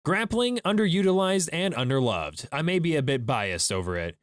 Grappling, underutilized and underloved. I may be a bit biased over it.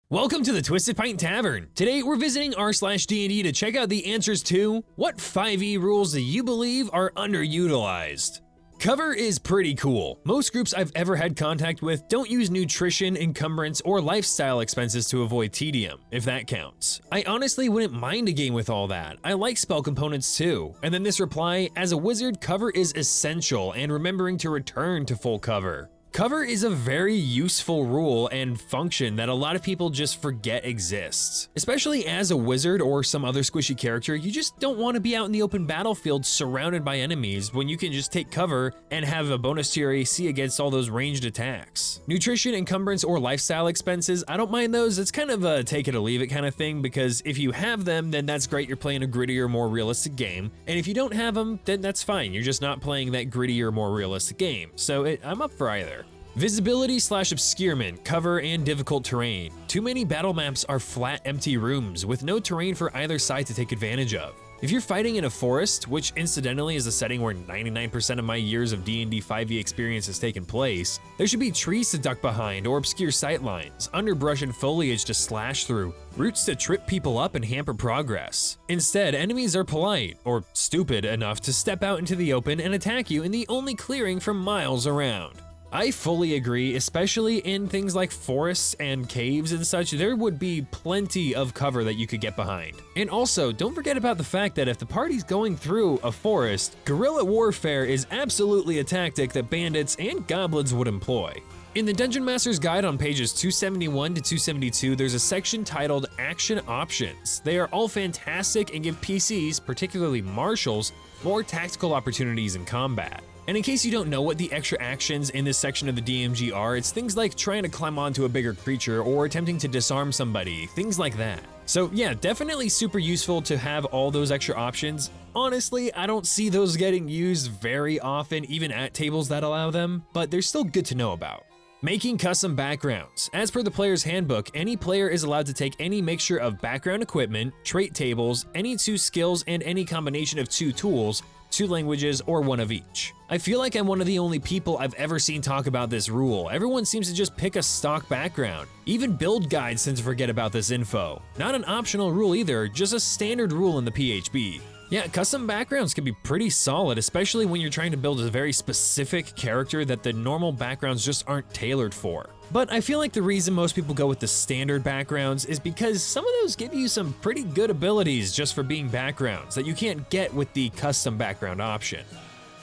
Welcome to the Twisted Pint Tavern. Today we're visiting r/D&D to check out the answers to what 5e rules do you believe are underutilized? Cover is pretty cool. Most groups I've ever had contact with don't use nutrition, encumbrance, or lifestyle expenses to avoid tedium, if that counts. I honestly wouldn't mind a game with all that. I like spell components too. And then this reply, as a wizard, cover is essential and remembering to return to full cover. Cover is a very useful rule and function that a lot of people just forget exists. Especially as a wizard or some other squishy character, you just don't want to be out in the open battlefield surrounded by enemies when you can just take cover and have a bonus to your AC against all those ranged attacks. Nutrition, encumbrance, or lifestyle expenses, I don't mind those. It's kind of a take it or leave it kind of thing, because if you have them, then that's great, you're playing a grittier, more realistic game. And if you don't have them, then that's fine, you're just not playing that grittier, more realistic game. So I'm up for either. Visibility/obscurement, cover, and difficult terrain. Too many battle maps are flat, empty rooms with no terrain for either side to take advantage of. If you're fighting in a forest, which incidentally is a setting where 99% of my years of D&D 5e experience has taken place, there should be trees to duck behind or obscure sightlines, underbrush and foliage to slash through, roots to trip people up and hamper progress. Instead, enemies are polite, or stupid enough to step out into the open and attack you in the only clearing from miles around. I fully agree, especially in things like forests and caves and such, there would be plenty of cover that you could get behind. And also, don't forget about the fact that if the party's going through a forest, guerrilla warfare is absolutely a tactic that bandits and goblins would employ. In the Dungeon Master's Guide on pages 271 to 272, there's a section titled Action Options. They are all fantastic and give PCs, particularly marshals, more tactical opportunities in combat. And in case you don't know what the extra actions in this section of the DMG are, it's things like trying to climb onto a bigger creature or attempting to disarm somebody, things like that. So yeah, definitely super useful to have all those extra options. Honestly, I don't see those getting used very often, even at tables that allow them, but they're still good to know about. Making custom backgrounds. As per the player's handbook, any player is allowed to take any mixture of background equipment, trait tables, any 2 skills, and any combination of 2 tools, 2 languages, or 1 of each. I feel like I'm one of the only people I've ever seen talk about this rule. Everyone seems to just pick a stock background. Even build guides tend to forget about this info. Not an optional rule either, just a standard rule in the PHB. Yeah, custom backgrounds can be pretty solid, especially when you're trying to build a very specific character that the normal backgrounds just aren't tailored for. But I feel like the reason most people go with the standard backgrounds is because some of those give you some pretty good abilities just for being backgrounds that you can't get with the custom background option.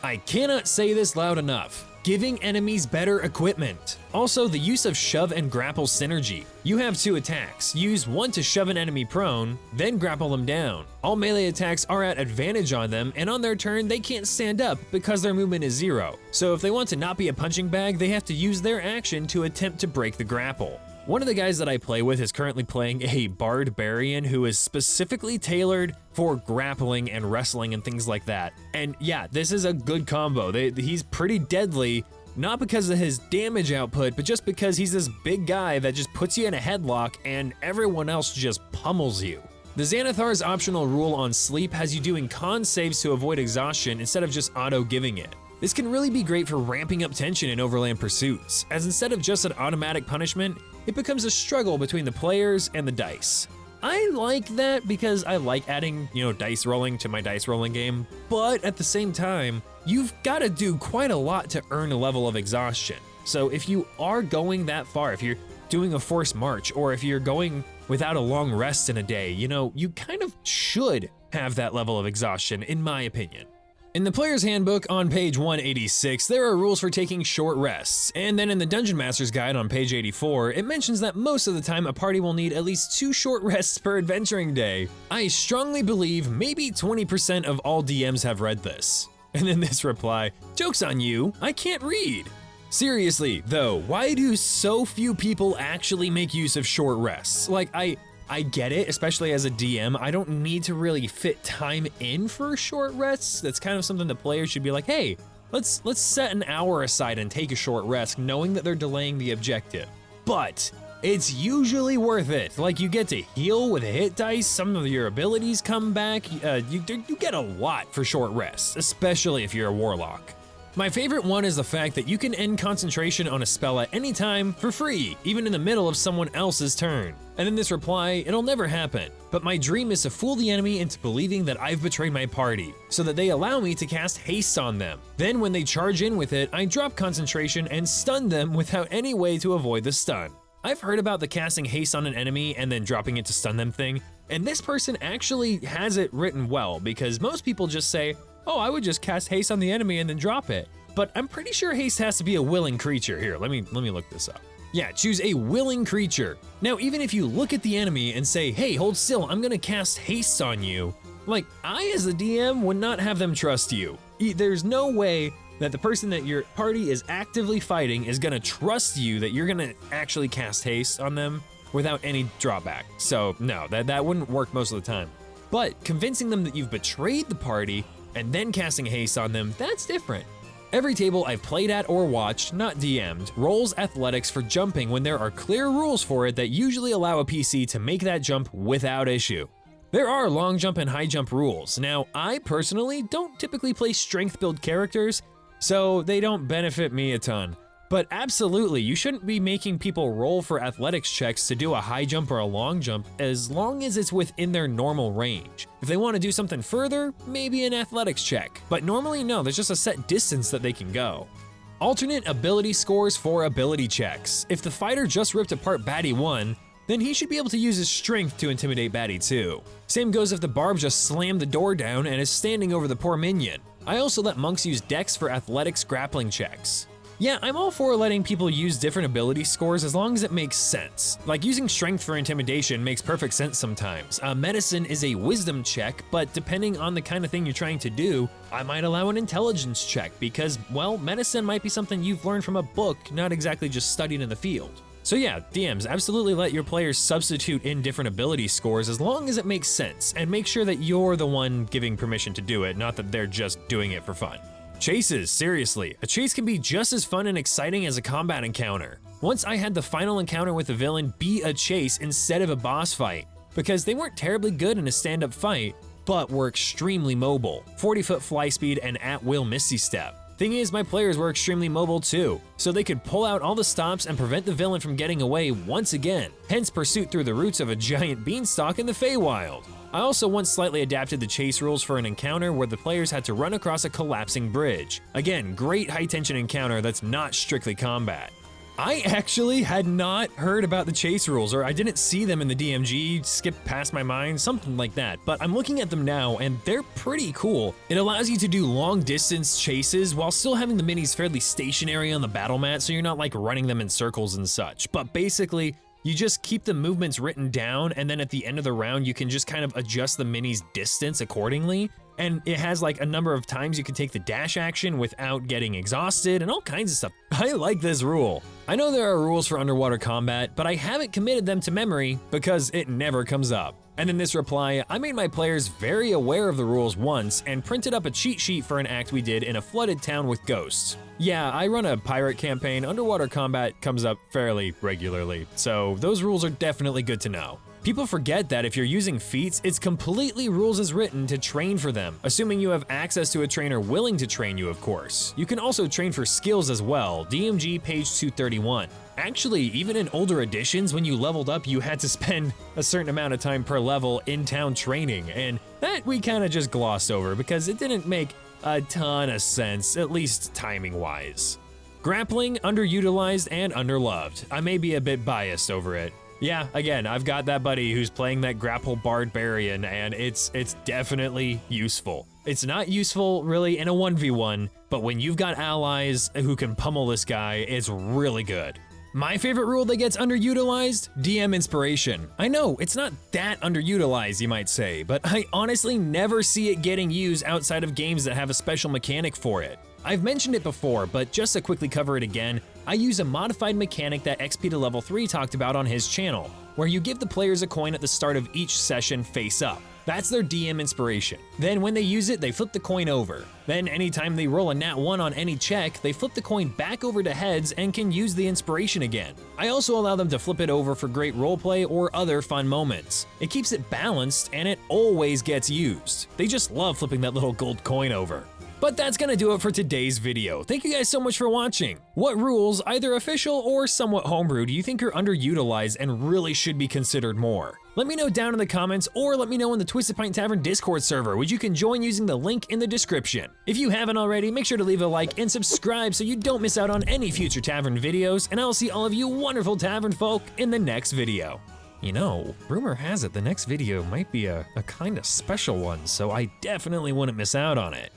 I cannot say this loud enough. Giving enemies better equipment. Also, the use of shove and grapple synergy. You have 2 attacks. Use 1 to shove an enemy prone, then grapple them down. All melee attacks are at advantage on them, and on their turn they can't stand up because their movement is 0. So if they want to not be a punching bag, they have to use their action to attempt to break the grapple. One of the guys that I play with is currently playing a barbarian who is specifically tailored for grappling and wrestling and things like that. And yeah, this is a good combo. He's pretty deadly, not because of his damage output, but just because he's this big guy that just puts you in a headlock and everyone else just pummels you. The Xanathar's optional rule on sleep has you doing con saves to avoid exhaustion instead of just auto giving it. This can really be great for ramping up tension in overland pursuits, as instead of just an automatic punishment, it becomes a struggle between the players and the dice. I like that because I like adding, dice rolling to my dice rolling game, but at the same time, you've got to do quite a lot to earn a level of exhaustion. So if you are going that far, if you're doing a forced march, or if you're going without a long rest in a day, you kind of should have that level of exhaustion, in my opinion. In the Player's Handbook on page 186, there are rules for taking short rests, and then in the Dungeon Master's Guide on page 84, it mentions that most of the time a party will need at least 2 short rests per adventuring day. I strongly believe maybe 20% of all DMs have read this. And then this reply, "Joke's on you, I can't read." Seriously, though, why do so few people actually make use of short rests? Like, I get it, especially as a DM, I don't need to really fit time in for short rests. That's kind of something the players should be like, hey, let's set an hour aside and take a short rest, knowing that they're delaying the objective. But it's usually worth it. Like, you get to heal with hit dice, some of your abilities come back, you get a lot for short rests, especially if you're a warlock. My favorite one is the fact that you can end concentration on a spell at any time for free, even in the middle of someone else's turn. And in this reply, it'll never happen, but my dream is to fool the enemy into believing that I've betrayed my party, so that they allow me to cast Haste on them. Then when they charge in with it, I drop concentration and stun them without any way to avoid the stun. I've heard about the casting Haste on an enemy and then dropping it to stun them thing, and this person actually has it written well, because most people just say, oh, I would just cast Haste on the enemy and then drop it. But I'm pretty sure Haste has to be a willing creature. Here, let me look this up. Yeah, choose a willing creature. Now, even if you look at the enemy and say, hey, hold still, I'm gonna cast Haste on you, like, I as the DM would not have them trust you. There's no way that the person that your party is actively fighting is gonna trust you that you're gonna actually cast Haste on them without any drawback. So no, that wouldn't work most of the time. But convincing them that you've betrayed the party and then casting Haste on them, that's different. Every table I've played at or watched, not DM'd, rolls athletics for jumping when there are clear rules for it that usually allow a PC to make that jump without issue. There are long jump and high jump rules. Now, I personally don't typically play strength build characters, so they don't benefit me a ton. But absolutely, you shouldn't be making people roll for athletics checks to do a high jump or a long jump as long as it's within their normal range. If they want to do something further, maybe an athletics check. But normally, no, there's just a set distance that they can go. Alternate ability scores for ability checks. If the fighter just ripped apart Baddie 1, then he should be able to use his strength to intimidate Baddie 2. Same goes if the barb just slammed the door down and is standing over the poor minion. I also let monks use dex for athletics grappling checks. Yeah, I'm all for letting people use different ability scores as long as it makes sense. Like using strength for intimidation makes perfect sense sometimes. Medicine is a wisdom check, but depending on the kind of thing you're trying to do, I might allow an intelligence check because, well, medicine might be something you've learned from a book, not exactly just studied in the field. So yeah, DMs, absolutely let your players substitute in different ability scores as long as it makes sense, and make sure that you're the one giving permission to do it, not that they're just doing it for fun. Chases, seriously, a chase can be just as fun and exciting as a combat encounter. Once I had the final encounter with the villain be a chase instead of a boss fight, because they weren't terribly good in a stand-up fight, but were extremely mobile, 40-foot fly speed and at-will Misty Step. Thing is, my players were extremely mobile too, so they could pull out all the stops and prevent the villain from getting away once again, hence pursuit through the roots of a giant beanstalk in the Feywild. I also once slightly adapted the chase rules for an encounter where the players had to run across a collapsing bridge. Again, great high-tension encounter that's not strictly combat. I actually had not heard about the chase rules, or I didn't see them in the DMG, skipped past my mind, something like that, but I'm looking at them now and they're pretty cool. It allows you to do long distance chases while still having the minis fairly stationary on the battle mat, so you're not like running them in circles and such, but basically, you just keep the movements written down, and then at the end of the round, you can just kind of adjust the mini's distance accordingly. And it has like a number of times you can take the dash action without getting exhausted and all kinds of stuff. I like this rule. I know there are rules for underwater combat, but I haven't committed them to memory because it never comes up. And in this reply, I made my players very aware of the rules once and printed up a cheat sheet for an act we did in a flooded town with ghosts. Yeah, I run a pirate campaign. Underwater combat comes up fairly regularly, so those rules are definitely good to know. People forget that if you're using feats, it's completely rules as written to train for them, assuming you have access to a trainer willing to train you, of course. You can also train for skills as well, DMG page 231. Actually, even in older editions, when you leveled up, you had to spend a certain amount of time per level in town training, and that we kind of just glossed over because it didn't make a ton of sense, at least timing-wise. Grappling, underutilized and underloved. I may be a bit biased over it. Yeah, again, I've got that buddy who's playing that grapple barbarian, and it's definitely useful. It's not useful really in a 1v1, but when you've got allies who can pummel this guy, it's really good. My favorite rule that gets underutilized? DM Inspiration. I know, it's not that underutilized, you might say, but I honestly never see it getting used outside of games that have a special mechanic for it. I've mentioned it before, but just to quickly cover it again, I use a modified mechanic that XP to level 3 talked about on his channel, where you give the players a coin at the start of each session face up. That's their DM inspiration. Then when they use it, they flip the coin over. Then anytime they roll a nat 1 on any check, they flip the coin back over to heads and can use the inspiration again. I also allow them to flip it over for great roleplay or other fun moments. It keeps it balanced and it always gets used. They just love flipping that little gold coin over. But that's gonna do it for today's video. Thank you guys so much for watching. What rules, either official or somewhat homebrew, do you think are underutilized and really should be considered more? Let me know down in the comments, or let me know in the Twisted Pint Tavern Discord server, which you can join using the link in the description. If you haven't already, make sure to leave a like and subscribe so you don't miss out on any future tavern videos, and I'll see all of you wonderful tavern folk in the next video. You know, rumor has it the next video might be a kind of special one, so I definitely wouldn't miss out on it.